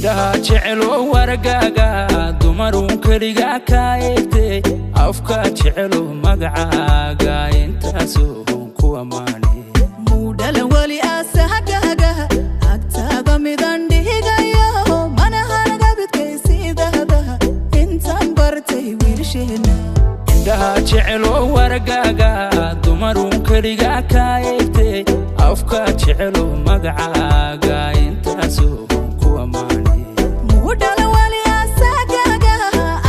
indhaha jecel oo wargaaga dumarun keliga ka eegtay afka jecel oo magacaaga intaasoo ku amaanay muudhalan wali asahagaaga agtaada midan dhigayo manahanaga bidkaysiidada intaan bartay wiilsheena indhaha jecel oo wargaaga dumarun keliga ka eegtay afka jecel oo magacaaga intaasoo ku amaanay muudhalan wali asahagaaga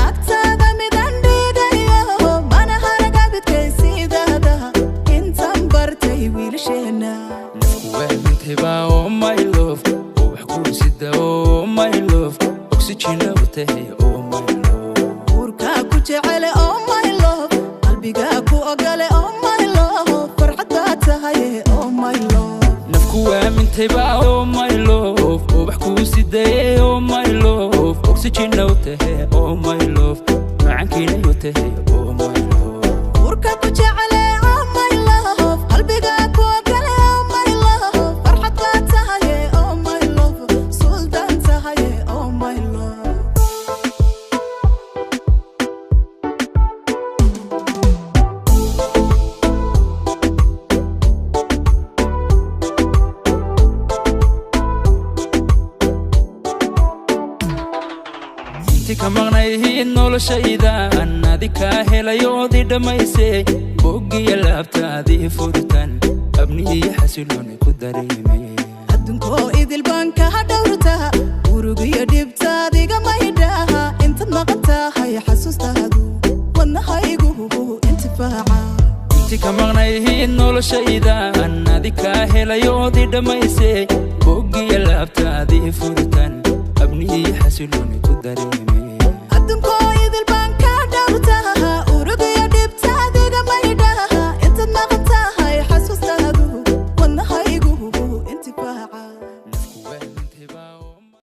agtaada midan dhigayo manahanaga bidkaysiidada intaan bartay wiilsheena oh my love oh wax ku sida oh my love oxygen awtahay oh my love urka ku jecel oh my love qalbiga ku ogale oh my love farxada tahay oh my love nafku aamintay ba oh my love oh wax ku sida oh my love oxygen awtahay oh my love macankina awtahay oh my love urka ku jecel oh my love qalbiga ku ogale oh my love farxada tahay oh my love sultan tahay oh my love tika maqnayhiin noloshaydan adika helayoodi dhammaysay boggiya laabtaadii furitan abnihiyo xasilooni ku dareemay adduunkoo idil baan ka dhowrtaa urugiyo dhibtaadiga maydhaha intaad maqan tahay xasuustaadu wadnahaygu intifaaca tika maqnayhiin noloshaydan adika helayoodi dhammaysay boggiya laabtaadii furitan abnihiyo xasilooni ku dareemay adduunkoo